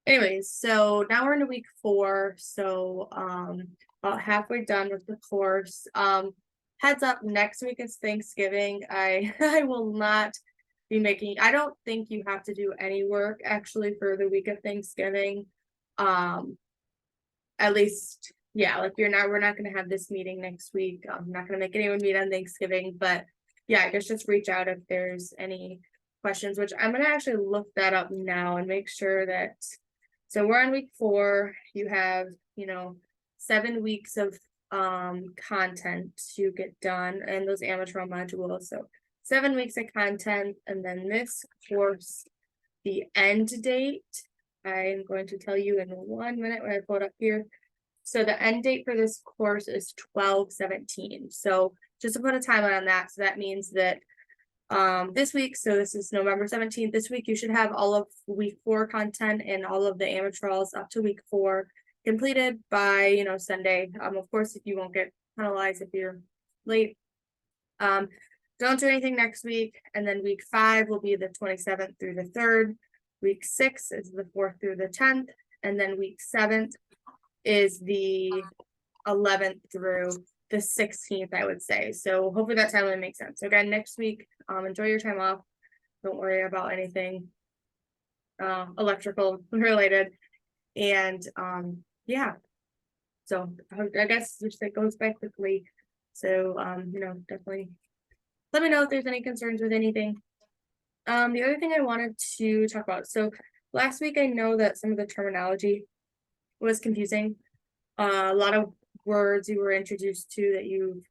Anyways, so now we're in week 4, so about halfway done with the course. Heads up, next week is Thanksgiving. I I will not be making, I don't think you have to do any work actually for the week of Thanksgiving. At least, yeah, like we're not gonna have this meeting next week. I'm not gonna make anyone meet on Thanksgiving, but yeah, I guess just reach out if there's any questions, which I'm gonna actually look that up now and make sure that, so we're on week 4. You have, 7 weeks of content to get done and those amateur modules. So 7 weeks of content, and then this course, the end date, I'm going to tell you in 1 minute when I pull it up here. So the end date for this course is 12/17. So just to put a timeline on that, so that means that this week, so this is November 17th, this week you should have all of week 4 content and all of the amateurals up to week 4 completed by Sunday. Of course, if you won't get penalized if you're late. Don't do anything next week, and then week 5 will be the 27th through the 3rd. Week 6 is the 4th through the 10th, and then week 7 is the 11th through the 16th, I would say. So hopefully that timeline makes sense. So again, next week, enjoy your time off. Don't worry about anything electrical related. And yeah, so I guess just it goes by quickly. So definitely let me know if there's any concerns with anything. The other thing I wanted to talk about, so last week I know that some of the terminology was confusing. A lot of words you were introduced to that you've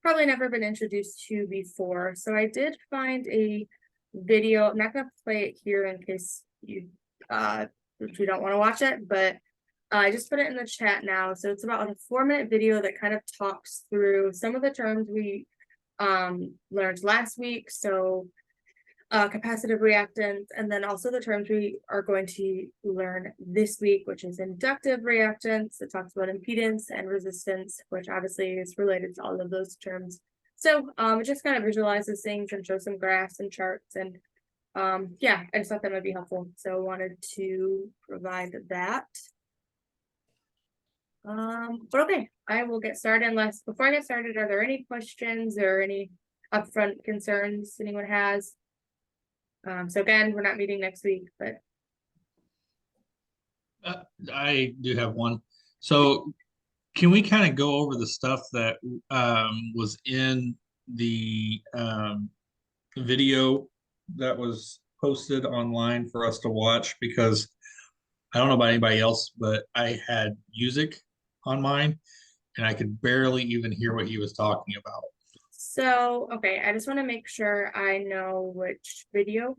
probably never been introduced to before. So I did find a video. I'm not gonna play it here in case you if you don't want to watch it, but I just put it in the chat now. So it's about a 4-minute video that kind of talks through some of the terms we learned last week. So capacitive reactance, and then also the terms we are going to learn this week, which is inductive reactance. It talks about impedance and resistance, which obviously is related to all of those terms. So it just kind of visualizes things and shows some graphs and charts, and yeah, I just thought that might be helpful. So I wanted to provide that. But okay, I will get started. Unless before I get started, are there any questions or any upfront concerns anyone has? So again, we're not meeting next week, but I do have one. So can we kind of go over the stuff that was in the video that was posted online for us to watch? Because I don't know about anybody else, but I had music on mine and I could barely even hear what he was talking about. so okay, I just want to make sure I know which video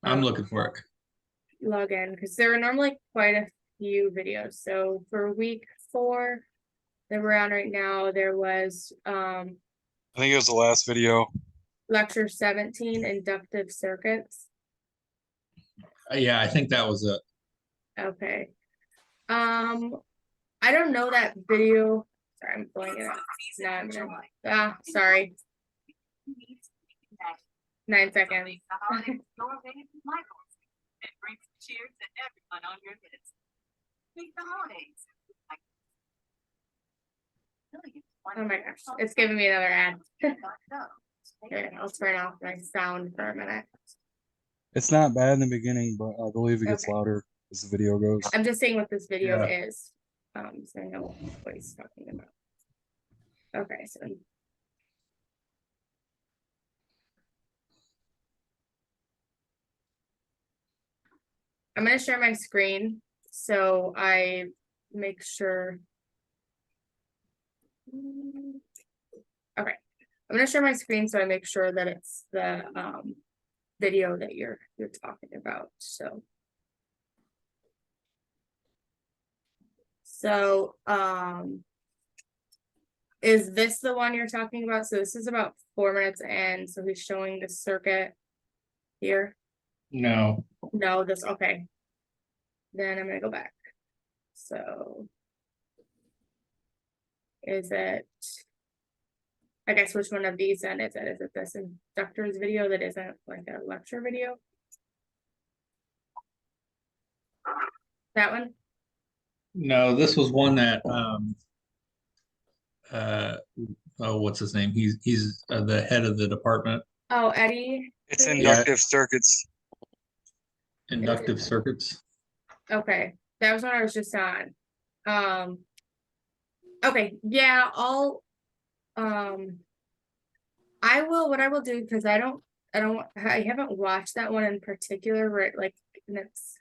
I'm looking for it. log in, because there are normally quite a few videos. So for week 4 that we're on right now, there was I think it was the last video. lecture 17, inductive circuits. Yeah, I think that was it. Okay. I don't know that video. Sorry, I'm pulling it up. No, I'm gonna, sorry. 9 seconds. It brings cheer to everyone on your list. Meet the holidays. Oh my gosh, it's giving me another ad. Okay, I'll turn off my sound for a minute. It's not bad in the beginning, but I believe it gets louder as the video goes. I'm just saying what this video Yeah. is. So I know what he's talking about. Okay, so I'm gonna share my screen so I make sure. Okay, I'm gonna share my screen so I make sure that it's the video that you're talking about. So is this the one you're talking about? So this is about 4 minutes in. So he's showing the circuit here. No. No, this, okay. Then I'm gonna go back. So is it, I guess, which one of these then is it? Is it this inductors video that isn't like a lecture video? That one? No, this was one that, oh, what's his name? He's the head of the department, Oh, Eddie? It's Yeah. inductive circuits. inductive circuits. Okay, that was what I was just on. Okay, yeah, what I will do, because I haven't watched that one in particular, right, like, and it's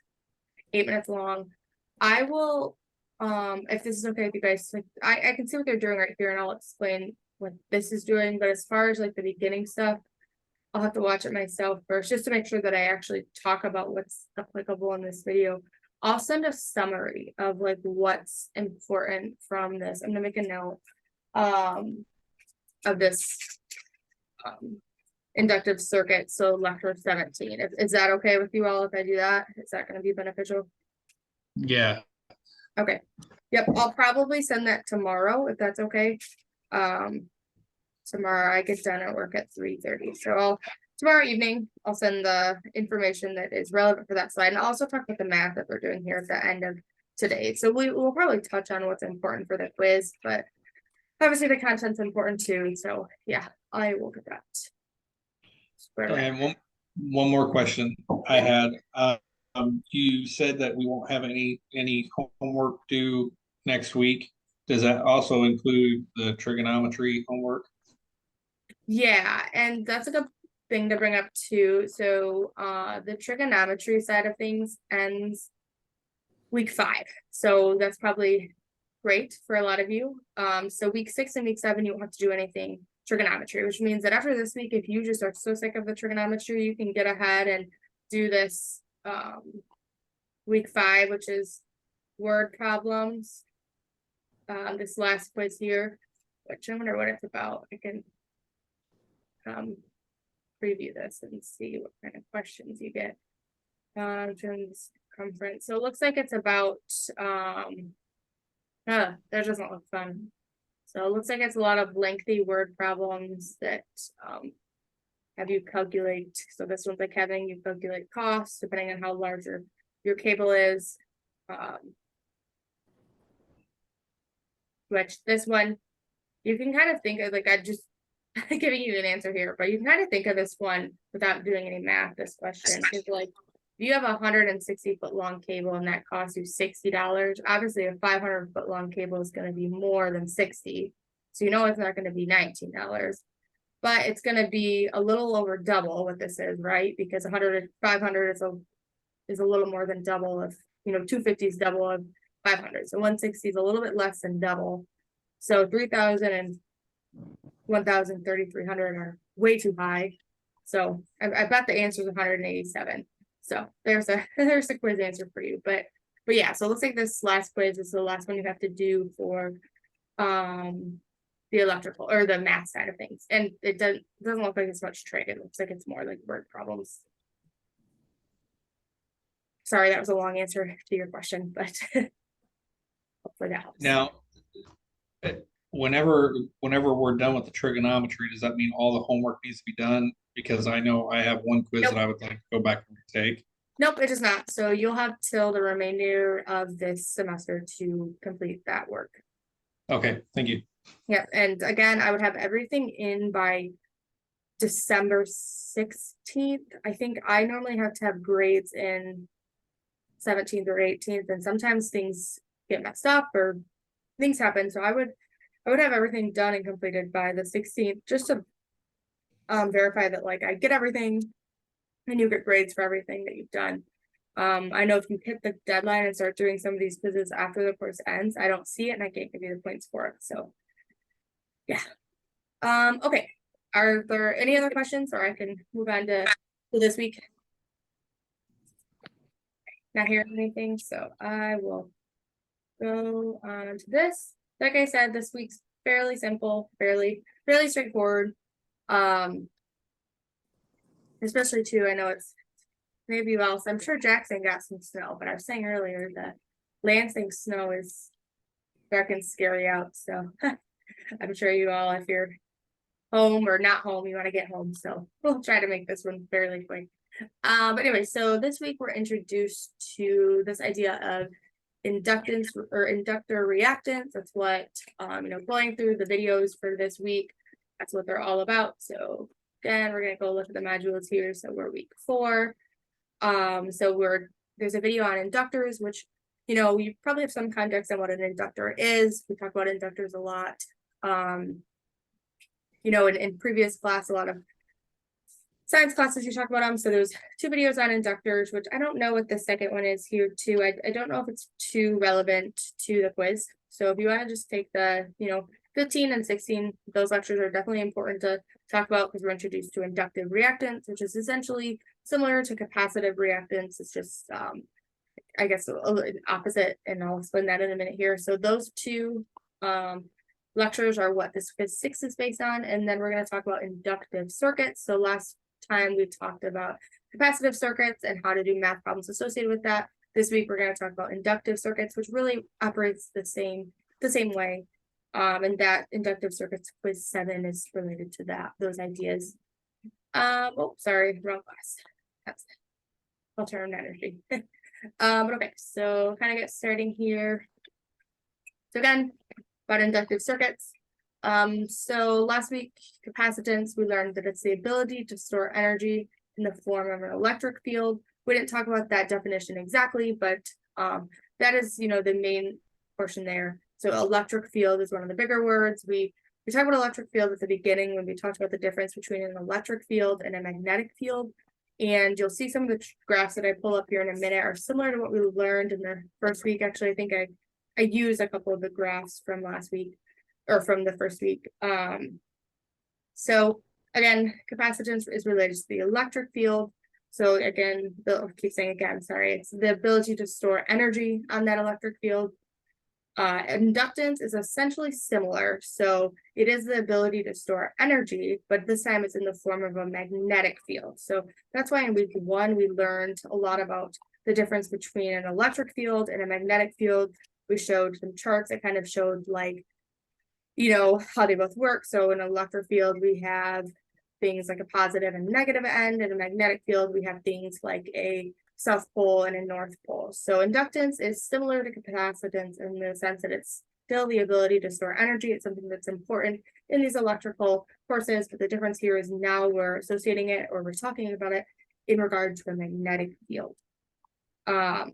8 minutes long. I will, if this is okay with you guys, like, I can see what they're doing right here, and I'll explain what this is doing, but as far as like the beginning stuff, I'll have to watch it myself first, just to make sure that I actually talk about what's applicable in this video. I'll send a summary of like what's important from this. I'm gonna make a note of this inductive circuit, so lecture 17. Is that okay with you all if I do that? Is that gonna be beneficial? Yeah, Okay, yep, I'll probably send that tomorrow if that's okay. Tomorrow I get done at work at 3:30, so tomorrow evening I'll send the information that is relevant for that slide, and I'll also talk about the math that we're doing here at the end of today. So we will probably touch on what's important for the quiz, but obviously the content's important too, so yeah, I will get that squared away. and one more question I had. You said that we won't have any homework due next week. Does that also include the trigonometry homework? Yeah, and that's a good thing to bring up too. So the trigonometry side of things ends week 5. So that's probably great for a lot of you. So week 6 and week 7, you won't have to do anything trigonometry, which means that after this week, if you just are so sick of the trigonometry, you can get ahead and do this week 5, which is word problems. This last quiz here, which I wonder what it's about. I can preview this and see what kind of questions you get. Jones conference. So it looks like it's about that doesn't look fun. So it looks like it's a lot of lengthy word problems that have you calculate. So this one's like having you calculate costs depending on how large your cable is. Which this one you can kind of think of, like, I just giving you an answer here, but you can kind of think of this one without doing any math. This question is like, if you have a 160-foot long cable and that costs you $60, obviously a 500-foot long cable is going to be more than 60. So you know it's not going to be $19, but it's going to be a little over double what this is, right? Because 500 is a little more than double of, 250 is double of 500. So 160 is a little bit less than double. So 3,000 and 1,000, 3,300 are way too high. So I bet the answer is 187. So there's a quiz answer for you. But yeah, so it looks like this last quiz is the last one you have to do for the electrical or the math side of things. And it doesn't look like it's much trig. It looks like it's more like word problems. Sorry, that was a long answer to your question, but hopefully that helps. Now, whenever we're done with the trigonometry, does that mean all the homework needs to be done? Because I know I have one quiz that I would like to go back and take. Nope, it does not. So you'll have till the remainder of this semester to complete that work. Okay, thank you. Yeah, and again, I would have everything in by December 16th. I think I normally have to have grades in 17th or 18th, and sometimes things get messed up or things happen. So I would have everything done and completed by the 16th, just to verify that like I get everything and you get grades for everything that you've done. I know if you hit the deadline and start doing some of these quizzes after the course ends, I don't see it and I can't give you the points for it. So yeah. Okay. Are there any other questions, or I can move on to this week? Not hearing anything, so I will go on to this. Like I said, this week's fairly simple, fairly straightforward. Especially too, I know it's maybe else. I'm sure Jackson got some snow, but I was saying earlier that Lansing snow is fucking scary out. So I'm sure you all, if you're home or not home, you want to get home. So we'll try to make this one fairly quick. But anyway, so this week we're introduced to this idea of inductance or inductor reactance. That's what, going through the videos for this week, that's what they're all about. So again, we're gonna go look at the modules here. So we're week 4. There's a video on inductors, which, you probably have some context on what an inductor is. We talk about inductors a lot. In previous class, a lot of science classes, you talk about them. So there's 2 videos on inductors, which I don't know what the second one is here too. I don't know if it's too relevant to the quiz. So if you want to just take the, 15 and 16, those lectures are definitely important to talk about because we're introduced to inductive reactance, which is essentially similar to capacitive reactance. It's just, I guess, a little opposite, and I'll explain that in a minute here. So those 2 lectures are what this quiz 6 is based on, and then we're going to talk about inductive circuits. So last time we talked about capacitive circuits and how to do math problems associated with that. This week we're going to talk about inductive circuits, which really operates the same way. And that inductive circuits quiz 7 is related to those ideas. Sorry, wrong class. That's alternative energy. But okay, so kind of get starting here. So again, about inductive circuits. So last week, capacitance, we learned that it's the ability to store energy in the form of an electric field. We didn't talk about that definition exactly, but that is, the main portion there. So electric field is one of the bigger words. We talked about electric field at the beginning when we talked about the difference between an electric field and a magnetic field. And you'll see some of the graphs that I pull up here in a minute are similar to what we learned in the first week. Actually, I think I used a couple of the graphs from last week or from the first week. So again, capacitance is related to the electric field. So again, I'll keep saying again, sorry, it's the ability to store energy on that electric field. Inductance is essentially similar. So it is the ability to store energy, but this time it's in the form of a magnetic field. So that's why in week 1, we learned a lot about the difference between an electric field and a magnetic field. We showed some charts that kind of showed how they both work. So in an electric field, we have things like a positive and negative end. In a magnetic field, we have things like a south pole and a north pole. So inductance is similar to capacitance in the sense that it's still the ability to store energy. It's something that's important in these electrical courses, but the difference here is now we're associating it, or we're talking about it in regard to a magnetic field. And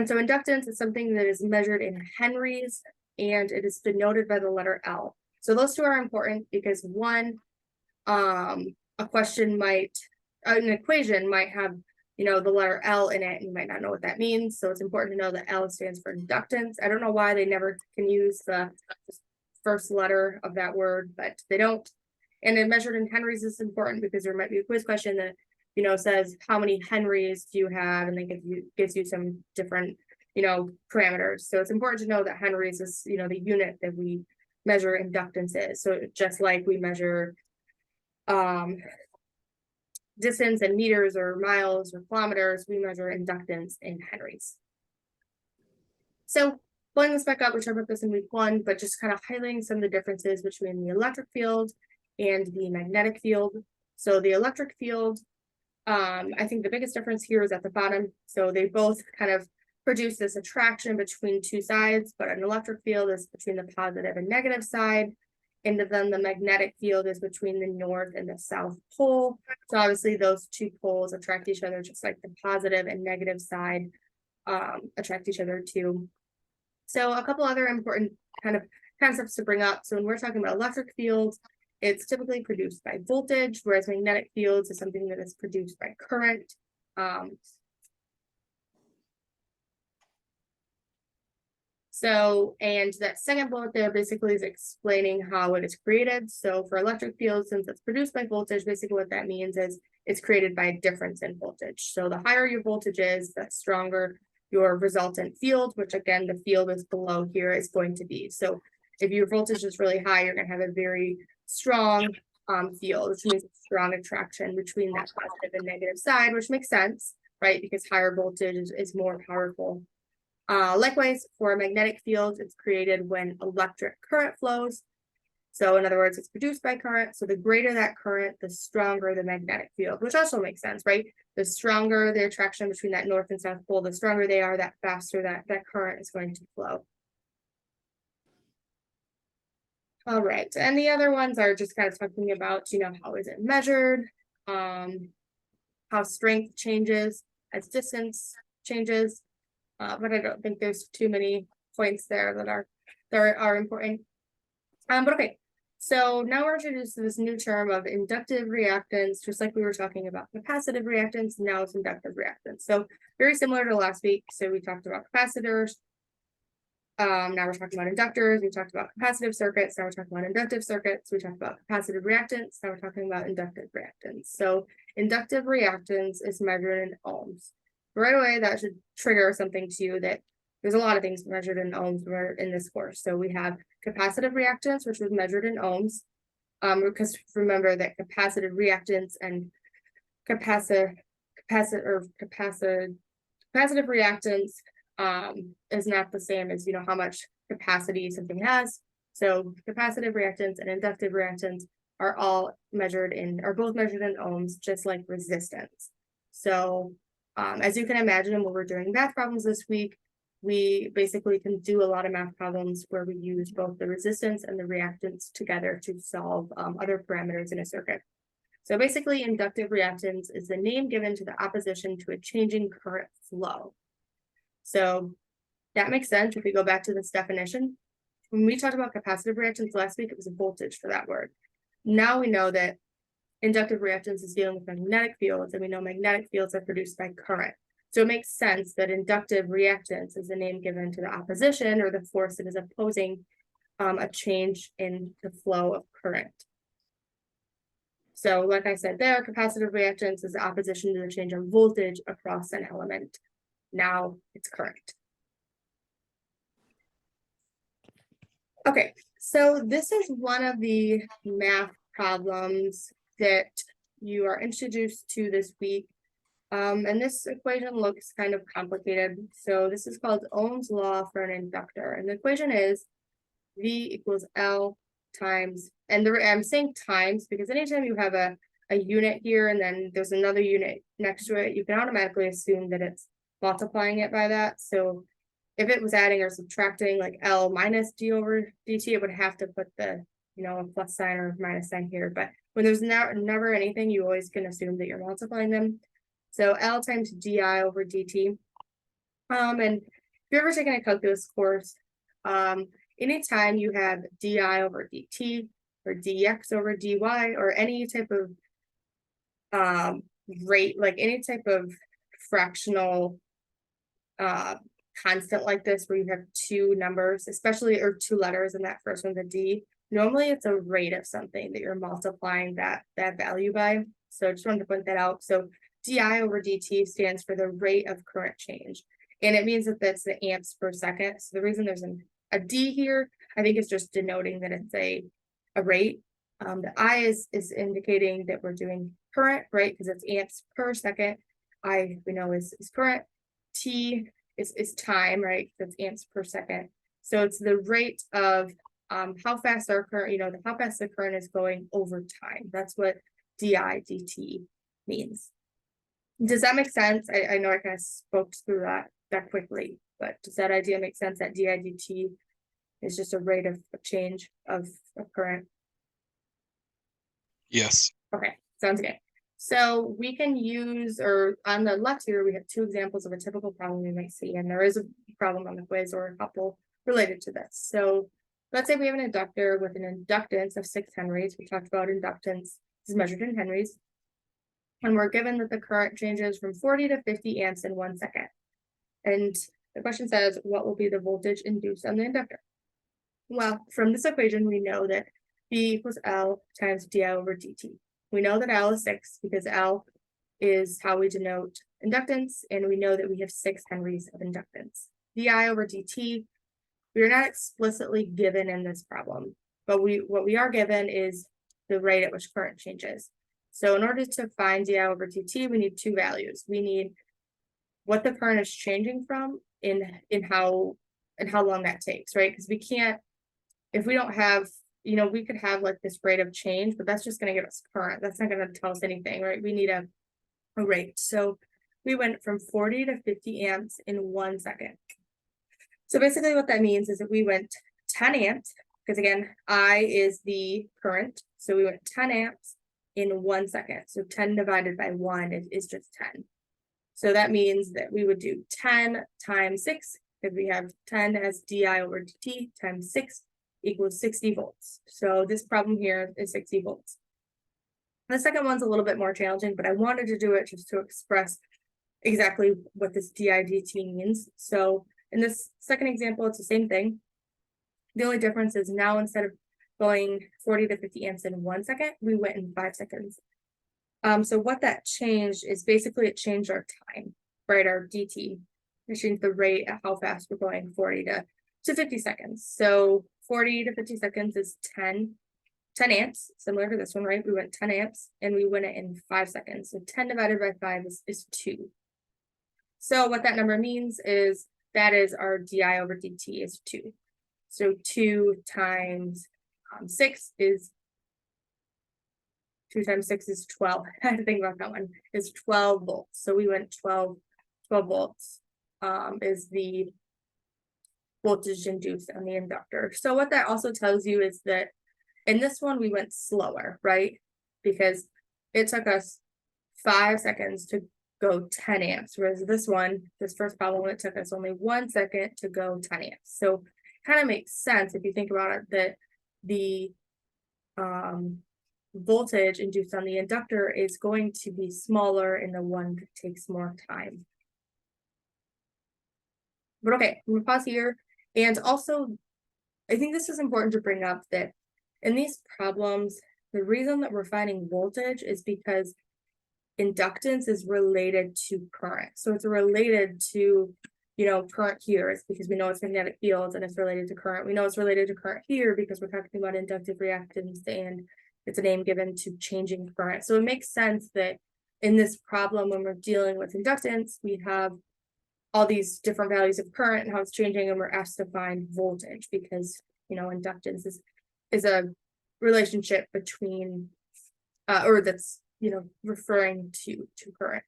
so inductance is something that is measured in henries, and it is denoted by the letter L. So those 2 are important because one, an equation might have the letter L in it, and you might not know what that means. So it's important to know that L stands for inductance. I don't know why they never can use the first letter of that word, but they don't. And then measured in henries is important because there might be a quiz question that, says how many henries do you have, and then gives you some different, parameters. So it's important to know that henries is, the unit that we measure inductance is. So just like we measure distance in meters or miles or kilometers, we measure inductance in henries. So pulling this back up, we talked about this in week 1, but just kind of highlighting some of the differences between the electric field and the magnetic field. So the electric field, I think the biggest difference here is at the bottom. So they both kind of produce this attraction between 2 sides, but an electric field is between the positive and negative side. And then the magnetic field is between the north and the south pole. So obviously those 2 poles attract each other, just like the positive and negative side attract each other too. So a couple other important kind of concepts to bring up. So when we're talking about electric fields, it's typically produced by voltage, whereas magnetic fields is something that is produced by current. And that second bullet there basically is explaining how it is created. So for electric fields, since it's produced by voltage, basically what that means is it's created by a difference in voltage. So the higher your voltage is, the stronger your resultant field, which again, the field is below here is going to be. So if your voltage is really high, you're going to have a very strong field, which means a strong attraction between that positive and negative side, which makes sense, right? Because higher voltage is more powerful. Likewise, for a magnetic field, it's created when electric current flows. So in other words, it's produced by current. So the greater that current, the stronger the magnetic field, which also makes sense, right? The stronger the attraction between that north and south pole, the stronger they are, that faster that current is going to flow. All right, and the other ones are just kind of talking about, how is it measured? How strength changes as distance changes. But I don't think there's too many points there that are important. But okay, so now we're introduced to this new term of inductive reactance, just like we were talking about capacitive reactance. Now it's inductive reactance. So very similar to last week. So we talked about capacitors. Now we're talking about inductors. We talked about capacitive circuits. Now we're talking about inductive circuits. We talked about capacitive reactance. Now we're talking about inductive reactance. So inductive reactance is measured in ohms. Right away, that should trigger something to you that there's a lot of things measured in ohms in this course. So we have capacitive reactance, which was measured in ohms. Because remember that capacitive reactance and capacitive reactance is not the same as how much capacity something has. So capacitive reactance and inductive reactance are both measured in ohms, just like resistance. So as you can imagine, when we're doing math problems this week, we basically can do a lot of math problems where we use both the resistance and the reactance together to solve other parameters in a circuit. So basically, inductive reactance is the name given to the opposition to a changing current flow. So that makes sense if we go back to this definition. When we talked about capacitive reactance last week, it was a voltage for that word. Now we know that inductive reactance is dealing with magnetic fields, and we know magnetic fields are produced by current. So it makes sense that inductive reactance is the name given to the opposition or the force that is opposing a change in the flow of current. So like I said there, capacitive reactance is the opposition to the change of voltage across an element. Now it's current. Okay, so this is one of the math problems that you are introduced to this week. And this equation looks kind of complicated. So this is called Ohm's law for an inductor. And the equation is V equals L times, and I'm saying times because anytime you have a unit here and then there's another unit next to it, you can automatically assume that it's multiplying it by that. So if it was adding or subtracting like L minus D over dt, it would have to put the, a plus sign or minus sign here. But when there's never anything, you always can assume that you're multiplying them. So L times di over dt. And if you're ever taking a calculus course, anytime you have di over dt or dx over dy or any type of rate, like any type of fractional constant like this where you have two numbers, especially, or two letters, and that first one's a d, normally it's a rate of something that you're multiplying that value by. So I just wanted to point that out. So di over dt stands for the rate of current change, and it means that that's the amps per second. So the reason there's a d here, I think it's just denoting that it's a rate. The I is indicating that we're doing current, right? Because it's amps per second. I, we know is current. T is time, right? That's amps per second. So it's the rate of how fast our current, how fast the current is going over time. That's what di dt means. Does that make sense? I know I kind of spoke through that quickly, but does that idea make sense that di dt is just a rate of change of current? Yes. Okay, sounds good. So we can use, or on the left here, we have two examples of a typical problem we might see, and there is a problem on the quiz or a couple related to this. So let's say we have an inductor with an inductance of 6 henries. We talked about inductance is measured in henries. And we're given that the current changes from 40 to 50 amps in 1 second. And the question says, what will be the voltage induced on the inductor? Well, from this equation, we know that V equals L times di over dt. We know that L is 6 because L is how we denote inductance, and we know that we have 6 henries of inductance. Di over dt, we are not explicitly given in this problem, but what we are given is the rate at which current changes. So in order to find di over dt, we need two values. We need what the current is changing from in how long that takes, right? Because we can't, if we don't have, we could have like this rate of change, but that's just gonna give us current. That's not gonna tell us anything, right? We need a rate. So we went from 40 to 50 amps in 1 second. So basically what that means is that we went 10 amps, because again, I is the current. So we went 10 amps in 1 second. So 10 divided by 1 is just 10. So that means that we would do 10 times 6, because we have 10 as di over dt times 6 equals 60 volts. So this problem here is 60 volts. The second one's a little bit more challenging, but I wanted to do it just to express exactly what this di dt means. So in this second example, it's the same thing. The only difference is now instead of going 40 to 50 amps in 1 second, we went in 5 seconds. So what that changed is basically it changed our time, right? Our dt. It changed the rate at how fast we're going 40 to 50 seconds. So 40 to 50 seconds is 10 amps, similar to this one, right? We went 10 amps and we went it in 5 seconds. So 10 divided by 5 is 2. So what that number means is that is our di over dt is 2. So 2 times 6 is 2 times 6 is 12. I had to think about that one. Is 12 volts. So we went 12 volts is the voltage induced on the inductor. So what that also tells you is that in this one we went slower, right? Because it took us 5 seconds to go 10 amps, whereas this first problem, it took us only 1 second to go 10 amps. So kind of makes sense if you think about it that the voltage induced on the inductor is going to be smaller and the one that takes more time. But okay, I'm gonna pause here. And also, I think this is important to bring up that in these problems, the reason that we're finding voltage is because inductance is related to current. So it's related to, current here is because we know it's magnetic fields and it's related to current. We know it's related to current here because we're talking about inductive reactance and it's a name given to changing current. So it makes sense that in this problem, when we're dealing with inductance, we have all these different values of current and how it's changing, and we're asked to find voltage because, inductance is a relationship between, or that's, referring to current.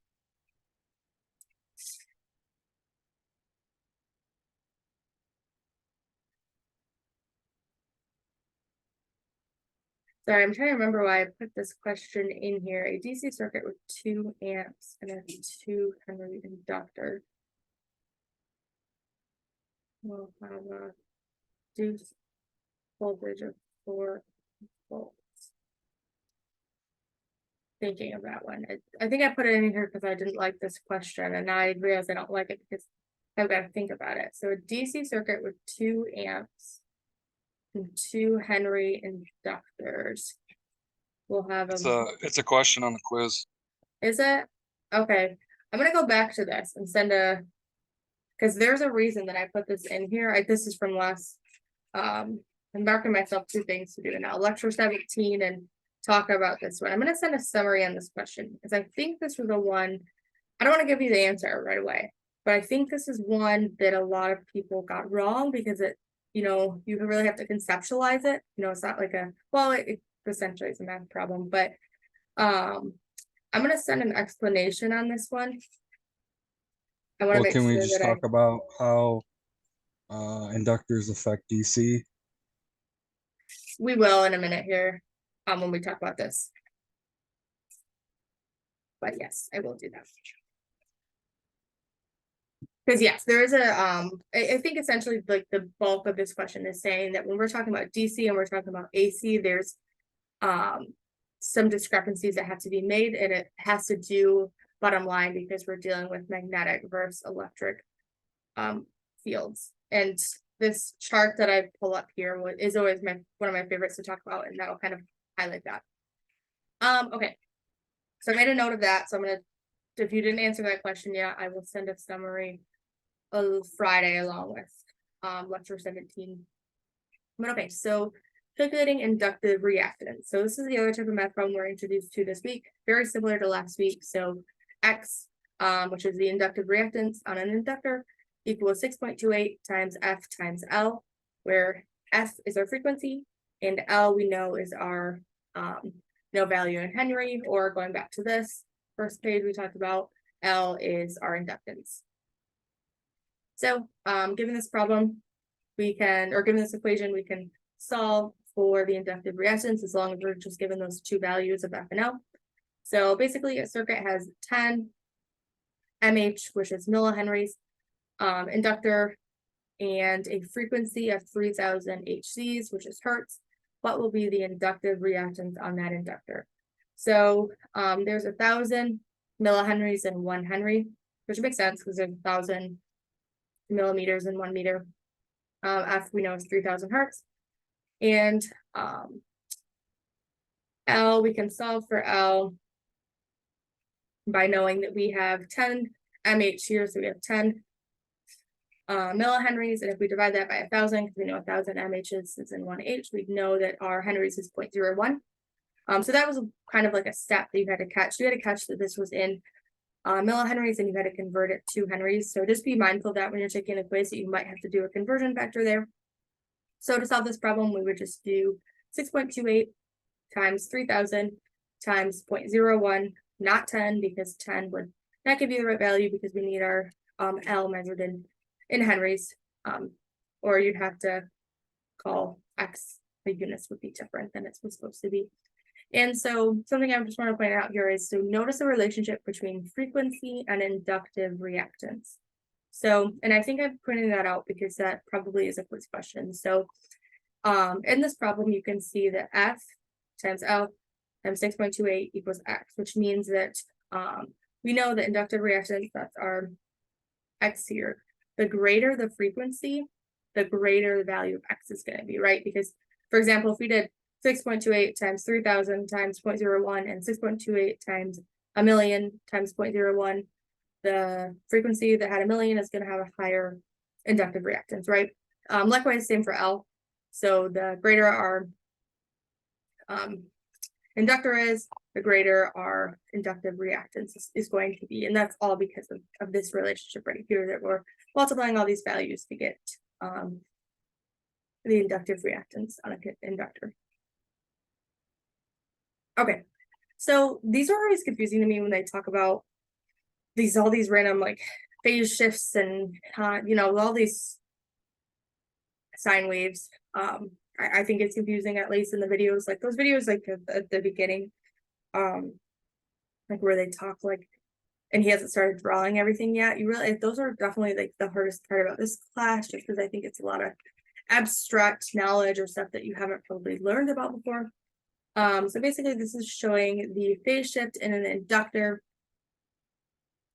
Sorry, I'm trying to remember why I put this question in here. A DC circuit with 2 amps and a 2 Henry inductor will have a reduced voltage of 4 volts. Thinking of that one. I think I put it in here because I didn't like this question, and now I realize I don't like it because I've got to think about it. So a DC circuit with 2 amps and 2 Henry inductors will have It's a question on the quiz. Is it? Okay. I'm gonna go back to this and send because there's a reason that I put this in here. This is from last, I'm marking myself 2 things to do now, lecture 17 and talk about this one. I'm gonna send a summary on this question because I think this was the one, I don't want to give you the answer right away, but I think this is one that a lot of people got wrong because it, you really have to conceptualize it. It's not like it essentially is a math problem, but I'm gonna send an explanation on this one. I want to make Can we sure just that talk about how inductors affect DC? we will in a minute here, when we talk about this. But yes, I will do that. Because yes, there is I think essentially like the bulk of this question is saying that when we're talking about DC and we're talking about AC, there's some discrepancies that have to be made, and it has to do, bottom line, because we're dealing with magnetic versus electric fields. And this chart that I pull up here is always one of my favorites to talk about, and that'll kind of highlight that. Okay, so I made a note of that. So I'm gonna, if you didn't answer that question yet, I will send a summary of Friday along with lecture 17. But okay, so calculating inductive reactance. So this is the other type of math problem we're introduced to this week, very similar to last week. So X, which is the inductive reactance on an inductor, equals 6.28 times F times L, where F is our frequency And L we know is our no value in Henry, or going back to this first page we talked about, L is our inductance. So given this problem, we can, or given this equation, we can solve for the inductive reactance as long as we're just given those two values of F and L. So basically a circuit has 10 mH, which is millihenries, inductor, and a frequency of 3000 HCs, which is hertz. What will be the inductive reactance on that inductor? So there's 1000 millihenries in 1 Henry, which makes sense because there's 1000 millimeters in 1 meter. F we know is 3000 hertz. And L, we can solve for L by knowing that we have 10 mH here, so we have 10 millihenries, and if we divide that by 1000, because we know 1000 mH is in 1 H, we know that our henries is 0.01. So that was kind of like a step that you had to catch. You had to catch that this was in millihenries, and you had to convert it to henries. So just be mindful of that when you're taking a quiz, that you might have to do a conversion factor there. So to solve this problem, we would just do 6.28 times 3000 times 0.01, not 10, because 10 would not give you the right value because we need our L measured in henries, or you'd have to call X, the units would be different than it's supposed to be. And so something I just want to point out here is to notice the relationship between frequency and inductive reactance. So, and I think I'm pointing that out because that probably is a quiz question. So in this problem, you can see that F times L times 6.28 equals X, which means that we know that inductive reactance, that's our X here. The greater the frequency, the greater the value of X is going to be, right? Because, for example, if we did 6.28 times 3000 times 0.01 and 6.28 times a million times 0.01, the frequency that had a million is going to have a higher inductive reactance, right? Likewise, same for L. So the greater our inductor is, the greater our inductive reactance is going to be. And that's all because of this relationship right here, that we're multiplying all these values to get the inductive reactance on an inductor. Okay, so these are always confusing to me when they talk about all these random like phase shifts and you know, all these sine waves. I think it's confusing, at least in the videos, like those videos like at the beginning, like where they talk like, and he hasn't started drawing everything yet. You really, those are definitely like the hardest part about this class, just because I think it's a lot of abstract knowledge or stuff that you haven't probably learned about before. So basically this is showing the phase shift in an inductor.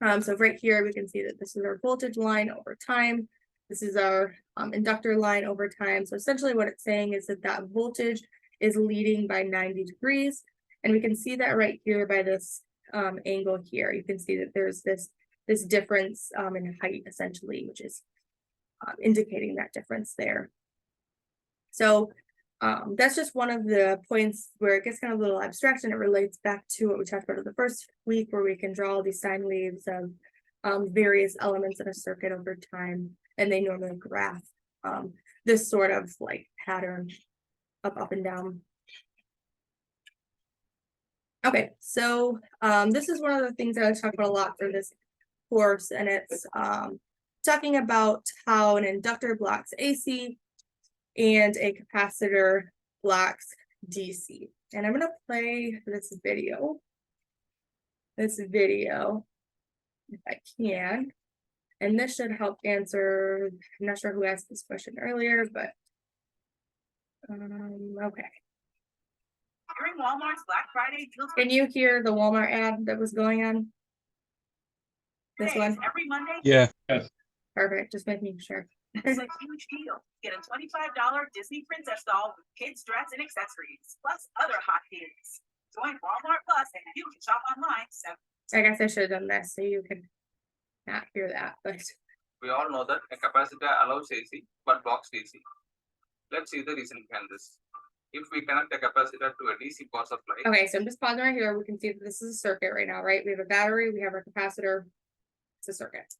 So right here we can see that this is our voltage line over time. This is our inductor line over time. So essentially what it's saying is that that voltage is leading by 90 degrees. And we can see that right here by this angle here. You can see that there's this difference in height essentially, which is indicating that difference there. So that's just one of the points where it gets kind of a little abstract, and it relates back to what we talked about in the first week, where we can draw these sine waves of various elements in a circuit over time, and they normally graph this sort of like pattern up and down. Okay, so this is one of the things that I talk about a lot for this course, and it's talking about how an inductor blocks AC and a capacitor blocks DC. And I'm gonna play this video if I can, and this should help answer. I'm not sure who asked this question earlier, but okay. During Walmart's Black Friday deals. Can you hear the Walmart ad that was going on? This one? Every Monday. Yeah. Perfect, just making sure. It's a huge deal. Get a $25 Disney Princess doll with kids' dress and accessories, plus other hot deals. Join Walmart Plus and you can shop online. I guess I should have done this so you could not hear that, but We all know that a capacitor allows AC but blocks DC. Let's see the reason behind this. If we connect a capacitor to a DC power supply, okay, so I'm just pausing right here. We can see that this is a circuit right now, right? We have a battery, we have our capacitor. It's a circuit.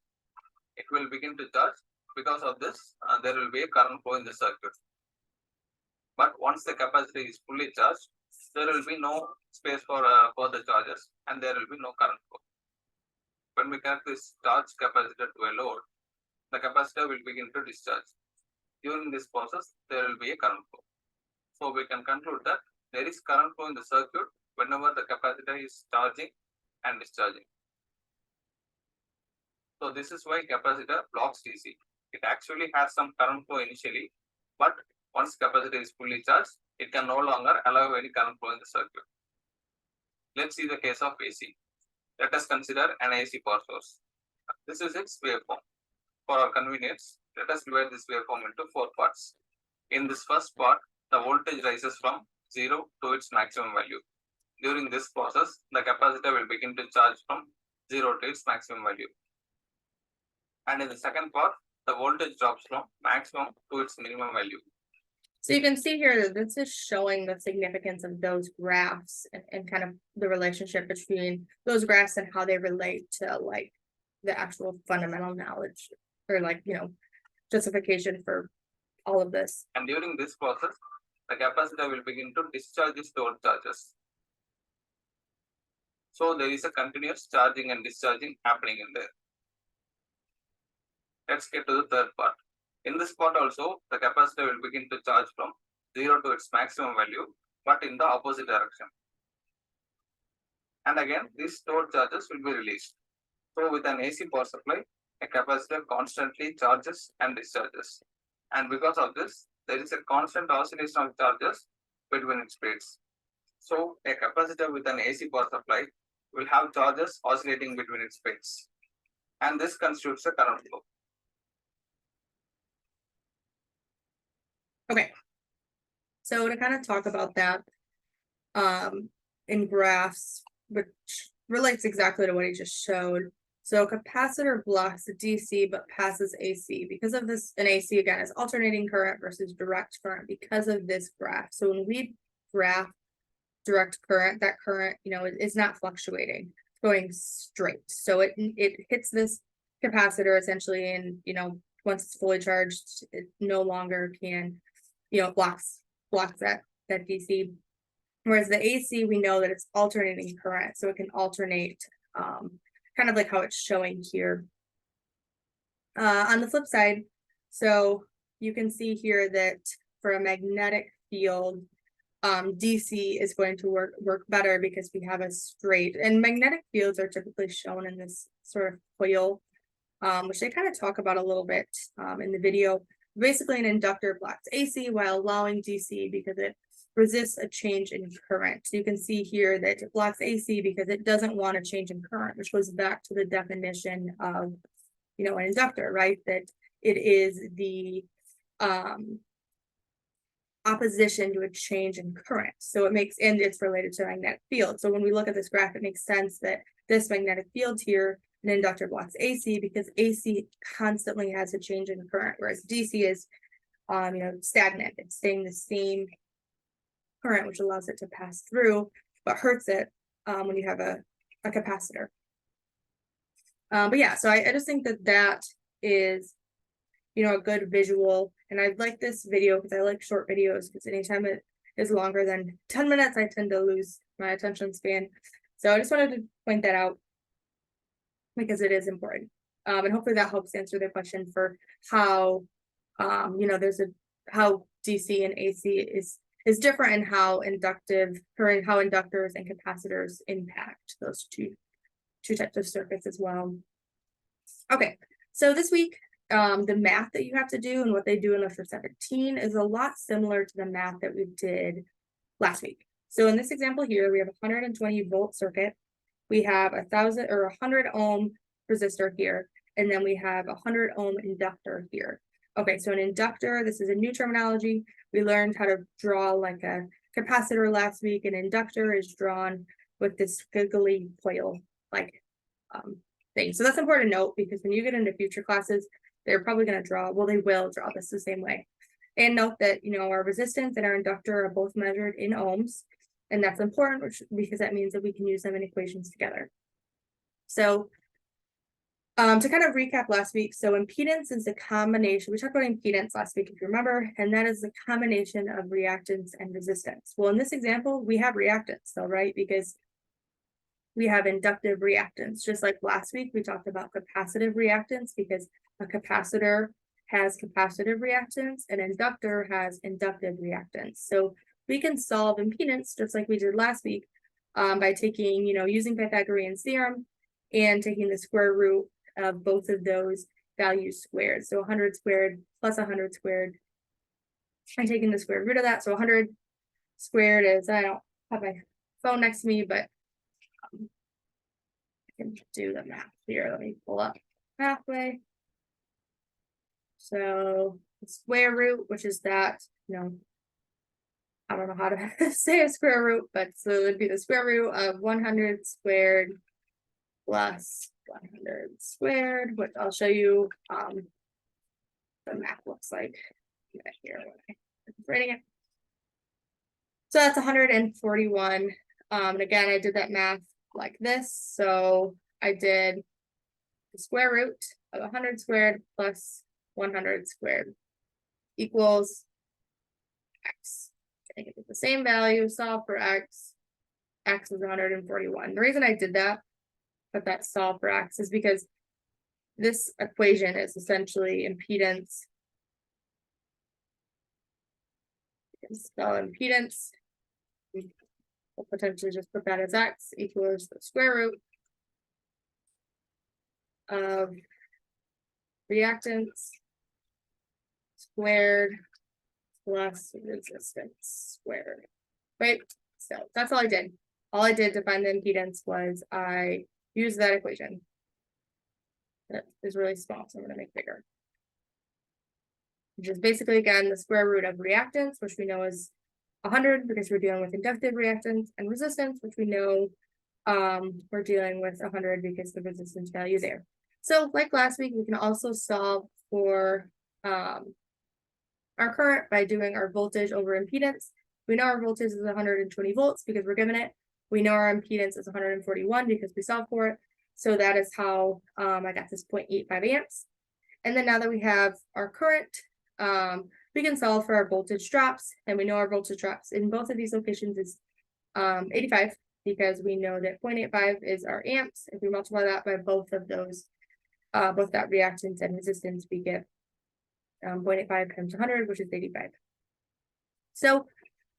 it will begin to charge. Because of this, there will be a current flow in the circuit. But once the capacitor is fully charged, there will be no space for further charges and there will be no current flow. When we connect this charge capacitor to a load, the capacitor will begin to discharge. During this process, there will be a current flow. So we can conclude that there is current flow in the circuit whenever the capacitor is charging and discharging. So this is why capacitor blocks DC. It actually has some current flow initially, but once capacitor is fully charged, it can no longer allow any current flow in the circuit. Let's see the case of AC. Let us consider an AC power source. This is its waveform. For our convenience, let us divide this waveform into 4 parts. In this first part, the voltage rises from 0 to its maximum value. During this process, the capacitor will begin to charge from 0 to its maximum value. And in the second part, the voltage drops from maximum to its minimum value. So you can see here that this is showing the significance of those graphs and kind of the relationship between those graphs and how they relate to like the actual fundamental knowledge or like, you know, justification for all of this. And during this process, the capacitor will begin to discharge its stored charges. So there is a continuous charging and discharging happening in there. Let's get to the third part. In this part also, the capacitor will begin to charge from 0 to its maximum value, but in the opposite direction. And again, these stored charges will be released. So with an AC power supply, a capacitor constantly charges and discharges. And because of this, there is a constant oscillation of charges between its plates. So a capacitor with an AC power supply will have charges oscillating between its plates. And this constitutes a current flow. Okay. So to kind of talk about that in graphs, which relates exactly to what he just showed. So capacitor blocks DC but passes AC. Because of this, an AC again is alternating current versus direct current because of this graph. So when we graph direct current, that current, you know, is not fluctuating, it's going straight. So it hits this capacitor essentially, and you know, once it's fully charged, it no longer can, you know, blocks that DC. Whereas the AC, we know that it's alternating current, so it can alternate kind of like how it's showing here. On the flip side, so you can see here that for a magnetic field, DC is going to work better because we have a straight, and magnetic fields are typically shown in this sort of coil, which they kind of talk about a little bit in the video. Basically, an inductor blocks AC while allowing DC because it resists a change in current. So you can see here that it blocks AC because it doesn't want a change in current, which goes back to the definition of, you know, an inductor, right? That it is the opposition to a change in current. So it makes, and it's related to magnetic field. So when we look at this graph, it makes sense that this magnetic field here, an inductor blocks AC because AC constantly has a change in current, whereas DC is, you know, stagnant. It's staying the same current, which allows it to pass through, but hurts it when you have a capacitor. But yeah, so I just think that is, you know, a good visual. And I like this video because I like short videos, because anytime it is longer than 10 minutes, I tend to lose my attention span. So I just wanted to point that out because it is important. And hopefully that helps answer the question for how, you know, how DC and AC is different, and how how inductors and capacitors impact those two types of circuits as well. Okay, so this week, the math that you have to do and what they do in lecture 17 is a lot similar to the math that we did last week. So in this example here, we have a 120 volt circuit. We have 1,000 or 100 ohm resistor here, and then we have a 100 ohm inductor here. Okay, so an inductor, this is a new terminology. We learned how to draw like a capacitor last week. An inductor is drawn with this squiggly coil like thing. So that's important to note, because when you get into future classes, they're probably going to draw, well, they will draw this the same way. And note that, you know, our resistance and our inductor are both measured in ohms. And that's important because that means that we can use them in equations together. So To kind of recap last week, so impedance is the combination, we talked about impedance last week, if you remember, and that is the combination of reactance and resistance. Well, in this example, we have reactance, though, right? Because we have inductive reactance, just like last week, we talked about capacitive reactance because a capacitor has capacitive reactance, an inductor has inductive reactance. So we can solve impedance just like we did last week by taking, using Pythagorean's theorem and taking the square root of both of those values squared. So 100 squared plus 100 squared. I'm taking the square root of that. So 100 squared is, I don't have my phone next to me, but I can do the math here. Let me pull up pathway. So the square root, which is that, I don't know how to say a square root, but so it would be the square root of 100 squared plus 100 squared, which I'll show you the math looks like here when I'm writing it. So that's 141. And again, I did that math like this. So I did the square root of 100 squared plus 100 squared equals x. I get the same value, solve for x. X is 141. The reason I did that, but that solve for x, is because this equation is essentially impedance. You can spell impedance. We'll potentially just put that as x equals the square root of reactance squared plus resistance squared, right? So that's all I did. All I did to find the impedance was I used that equation. That is really small, so I'm going to make bigger. Which is basically, again, the square root of reactance, which we know is 100 because we're dealing with inductive reactance, and resistance, which we know we're dealing with 100 because the resistance value there. So like last week, we can also solve for our current by doing our voltage over impedance. We know our voltage is 120 volts because we're given it. We know our impedance is 141 because we solved for it. So that is how I got this 0.85 amps. And then now that we have our current, we can solve for our voltage drops, and we know our voltage drops in both of these locations is 85 because we know that 0.85 is our amps. If we multiply that by both of those, both that reactance and resistance, we get 0.85 times 100, which is 85. So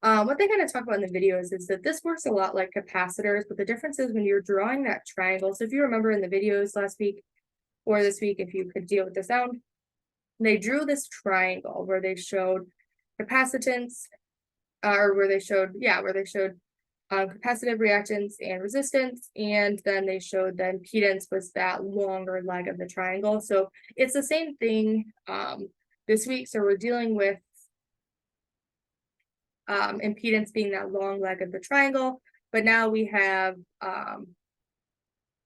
what they kind of talk about in the videos is that this works a lot like capacitors, but the difference is when you're drawing that triangle. So if you remember in the videos last week or this week, if you could deal with the sound, they drew this triangle where they showed capacitance, or where they showed capacitive reactance and resistance, and then they showed the impedance was that longer leg of the triangle. So it's the same thing this week. So we're dealing with impedance being that long leg of the triangle, but now we have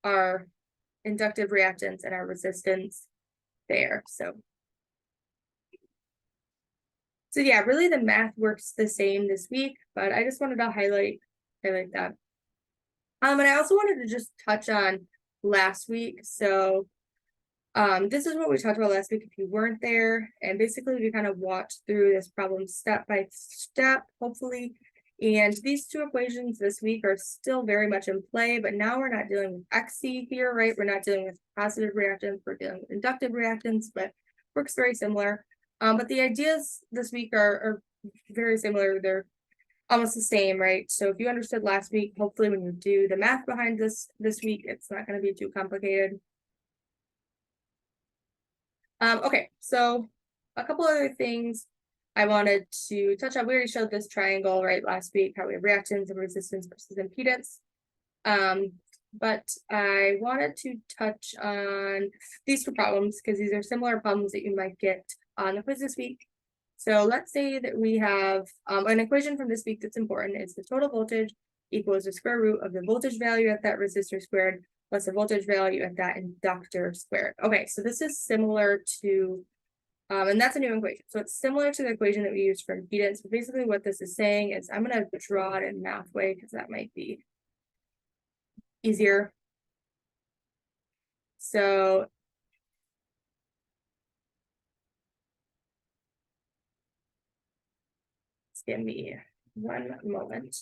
our inductive reactance and our resistance there. So yeah, really the math works the same this week, but I just wanted to highlight that. And I also wanted to just touch on last week. So this is what we talked about last week if you weren't there, and basically we kind of walked through this problem step by step, hopefully. And these two equations this week are still very much in play, but now we're not dealing with XC here, right? We're not dealing with positive reactance, we're dealing with inductive reactance, but works very similar. But the ideas this week are very similar. They're almost the same, right? So if you understood last week, hopefully when you do the math behind this week, it's not going to be too complicated. Okay, so a couple other things I wanted to touch on. We already showed this triangle, right, last week, how we have reactance and resistance versus impedance. But I wanted to touch on these two problems because these are similar problems that you might get on the quiz this week. So let's say that we have an equation from this week that's important. It's the total voltage equals the square root of the voltage value at that resistor squared plus the voltage value at that inductor squared. Okay, so this is similar to, and that's a new equation. So it's similar to the equation that we used for impedance. But basically what this is saying is, I'm going to draw it in math way because that might be easier. So give me 1 moment.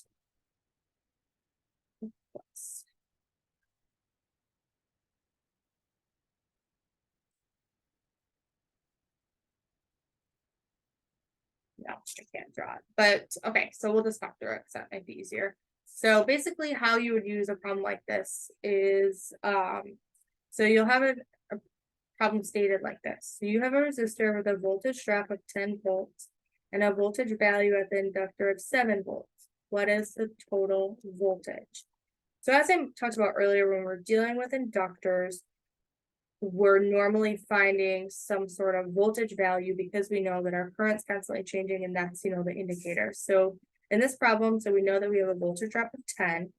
No, I can't draw it, but okay, so we'll just talk through it, because that might be easier. So basically how you would use a problem like this is, so you'll have a problem stated like this. So you have a resistor with a voltage drop of 10 volts and a voltage value at the inductor of 7 volts. What is the total voltage? So as I talked about earlier, when we're dealing with inductors, we're normally finding some sort of voltage value because we know that our current's constantly changing, and that's, the indicator. So in this problem, so we know that we have a voltage drop of 10,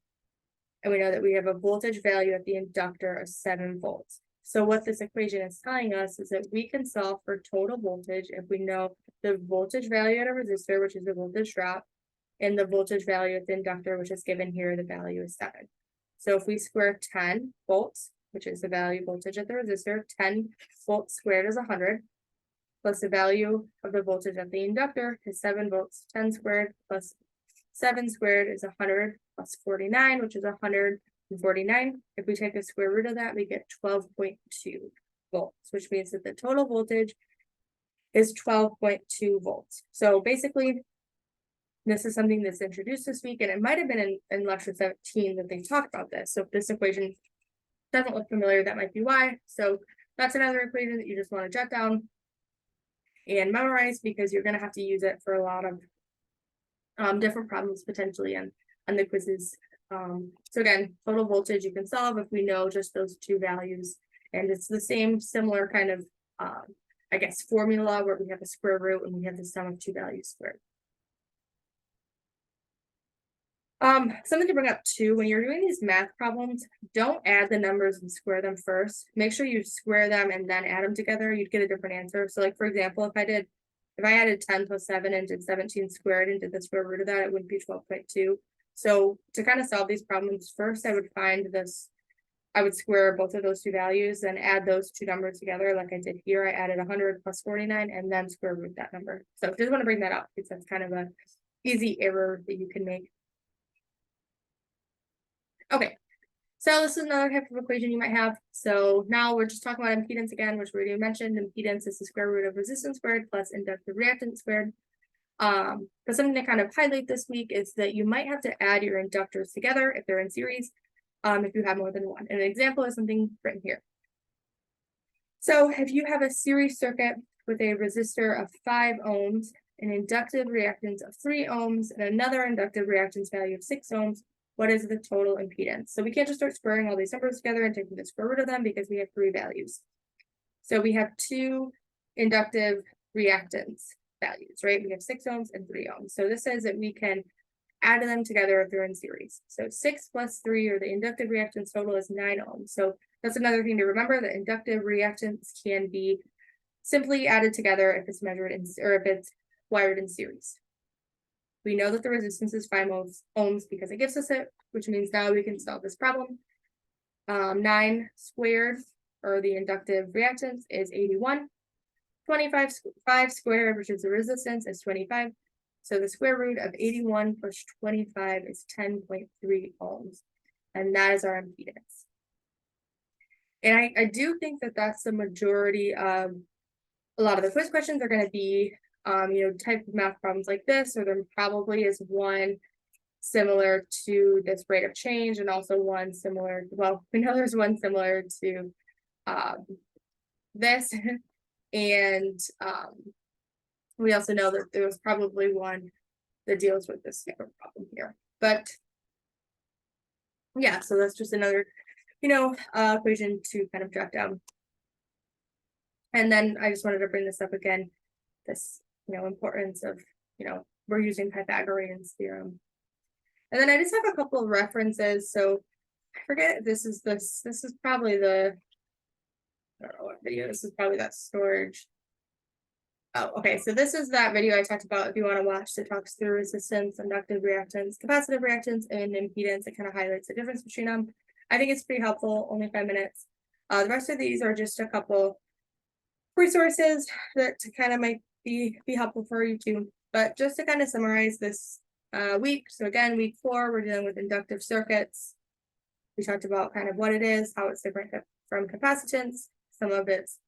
and we know that we have a voltage value at the inductor of 7 volts. So what this equation is telling us is that we can solve for total voltage if we know the voltage value at a resistor, which is the voltage drop, and the voltage value at the inductor, which is given here, the value is 7. So if we square 10 volts, which is the value voltage at the resistor, 10 volts squared is 100, plus the value of the voltage at the inductor is 7 volts, 10 squared plus 7 squared is 100 plus 49, which is 149. If we take the square root of that, we get 12.2 volts, which means that the total voltage is 12.2 volts. So basically, this is something that's introduced this week, and it might have been in lecture 17 that they talked about this. So if this equation doesn't look familiar, that might be why. So that's another equation that you just want to jot down and memorize, because you're going to have to use it for a lot of different problems potentially on the quizzes. So again, total voltage you can solve if we know just those two values, and it's the same similar kind of I guess formula where we have a square root and we have the sum of two values squared. Something to bring up too, when you're doing these math problems, don't add the numbers and square them first. Make sure you square them and then add them together. You'd get a different answer. So like, for example, if I added 10 plus 7 and did 17 squared and did the square root of that, it would be 12.2. So to kind of solve these problems, first I would square both of those two values and add those two numbers together like I did here. I added 100 plus 49 and then square root that number. So just want to bring that up because that's kind of a easy error that you can make. Okay, so this is another type of equation you might have. So now we're just talking about impedance again, which we already mentioned. Impedance is the square root of resistance squared plus inductive reactance squared. But something to kind of highlight this week is that you might have to add your inductors together if they're in series, if you have more than one. And an example is something written here. So if you have a series circuit with a resistor of 5 ohms, an inductive reactance of 3 ohms, and another inductive reactance value of 6 ohms, what is the total impedance? So we can't just start squaring all these numbers together and taking the square root of them because we have 3 values. So we have 2 inductive reactance values, right? We have 6 ohms and 3 ohms. So this says that we can add them together if they're in series. So 6 plus 3, or the inductive reactance total, is 9 ohms. So that's another thing to remember, that inductive reactance can be simply added together if it's measured in, or if it's wired in series. We know that the resistance is 5 ohms because it gives us it, which means now we can solve this problem. 9 squared, or the inductive reactance, is 81. 5 squared, which is the resistance, is 25. So the square root of 81 plus 25 is 10.3 ohms. And that is our impedance. And I do think that that's the majority of a lot of the quiz questions are going to be type of math problems like this, or there probably is one similar to this rate of change, and also one similar, well, we know there's one similar to this, and we also know that there was probably one that deals with this type of problem here. But yeah, so that's just another, equation to kind of jot down. And then I just wanted to bring this up again, this importance of, we're using Pythagorean's theorem. And then I just have a couple of references. So I forget, this is probably the, I don't know what video, this is probably that storage. Oh, okay, so this is that video I talked about if you want to watch, that talks through resistance, inductive reactance, capacitive reactance, and impedance. It kind of highlights the difference between them. I think it's pretty helpful, only 5 minutes. The rest of these are just a couple resources that kind of might be helpful for you too. But just to kind of summarize this week, so again, week 4, we're dealing with inductive circuits. We talked about kind of what it is, how it's different from capacitance, some of its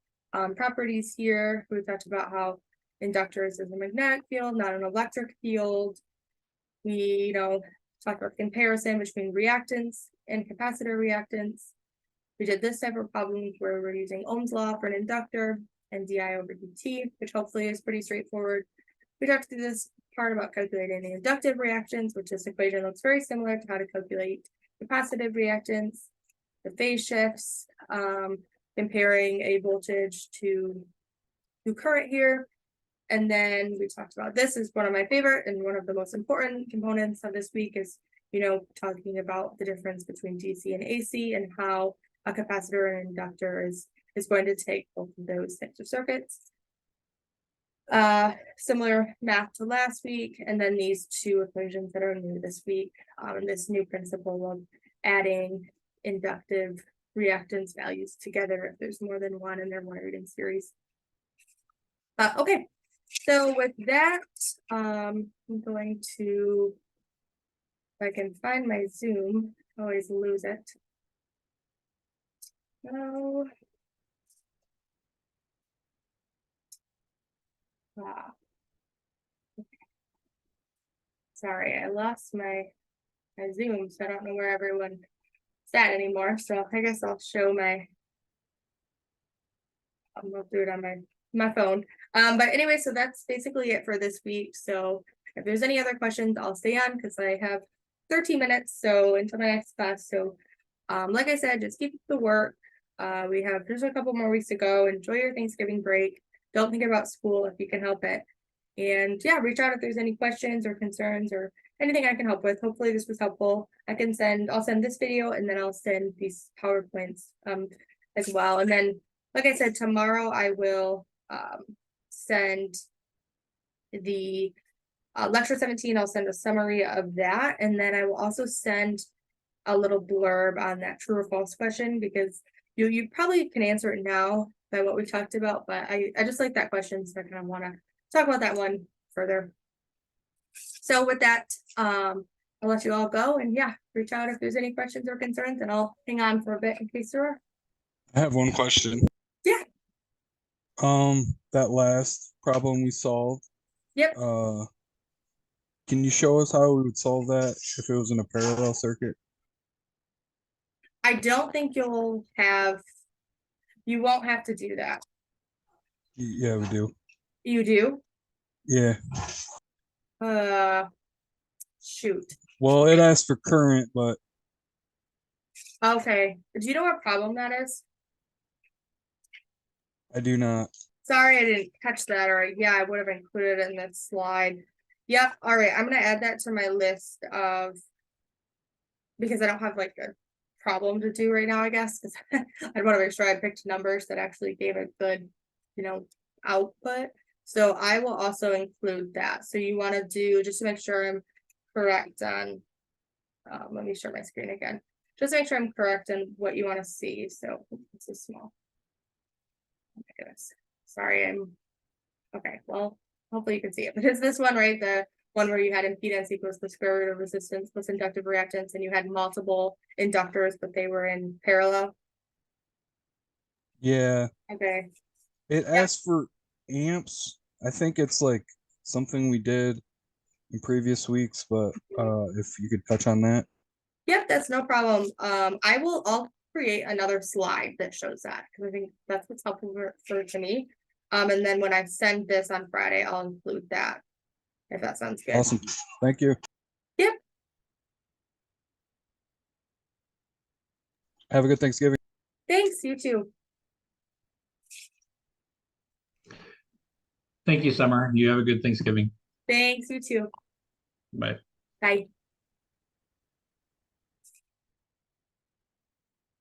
properties here. We talked about how inductors is a magnetic field, not an electric field. We, talked about the comparison between reactance and capacitor reactance. We did this type of problem where we're using Ohm's law for an inductor and di/dt, which hopefully is pretty straightforward. We talked through this part about calculating the inductive reactance, which this equation looks very similar to how to calculate capacitive reactance, the phase shifts, comparing a voltage to current here. And then we talked about, this is one of my favorite and one of the most important components of this week is, talking about the difference between DC and AC and how a capacitor and inductor is going to take both of those types of circuits. Similar math to last week, and then these 2 equations that are new this week, and this new principle of adding inductive reactance values together if there's more than one and they're wired in series. Okay, so with that, I'm going to, if I can find my Zoom, I always lose it. No. Sorry, I lost my Zoom, so I don't know where everyone's at anymore. So I guess I'll show I'll do it on my phone. But anyway, so that's basically it for this week. So if there's any other questions, I'll stay on because I have 13 minutes. So until my next class. So like I said, just keep the work. We have just a couple more weeks to go. Enjoy your Thanksgiving break. Don't think about school if you can help it. And yeah, reach out if there's any questions or concerns or anything I can help with. Hopefully this was helpful. I'll send this video and then I'll send these PowerPoints as well. And then, like I said, tomorrow I will send the lecture 17. I'll send a summary of that. And then I will also send a little blurb on that true or false question because you probably can answer it now by what we've talked about, but I just like that question, so I kind of want to talk about that one further. So with that, I'll let you all go and yeah, reach out if there's any questions or concerns and I'll hang on for a bit in case there are. I have one question. Yeah. That last problem we solved. Yep. Can you show us how we would solve that if it was in a parallel circuit? I don't think you won't have to do that. Yeah, we do. You do? Yeah. Shoot. Well, it asks for current, but Okay. Do you know what problem that is? I do not. Sorry, I didn't catch that, or yeah, I would have included it in that slide. Yep, all right, I'm gonna add that to my list of, because I don't have like a problem to do right now, I guess, because I want to make sure I picked numbers that actually gave a good, output. So I will also include that. So you want to do, just to make sure I'm correct on, let me share my screen again. Just make sure I'm correct on what you want to see. So it's a small. Oh my goodness. Sorry, okay, well, hopefully you can see it, but it's this one, right? The one where you had impedance equals the square root of resistance plus inductive reactance, and you had multiple inductors, but they were in parallel. Yeah. Okay. It asks for amps. I think it's like something we did in previous weeks, but if you could touch on that. Yep, that's no problem. I'll create another slide that shows that because I think that's what's helpful to me. And then when I send this on Friday, I'll include that. If that sounds good. Awesome. Thank you. Yep. Have a good Thanksgiving. Thanks, you too. Thank you, Summer. You have a good Thanksgiving. Thanks, you too. Bye. Bye.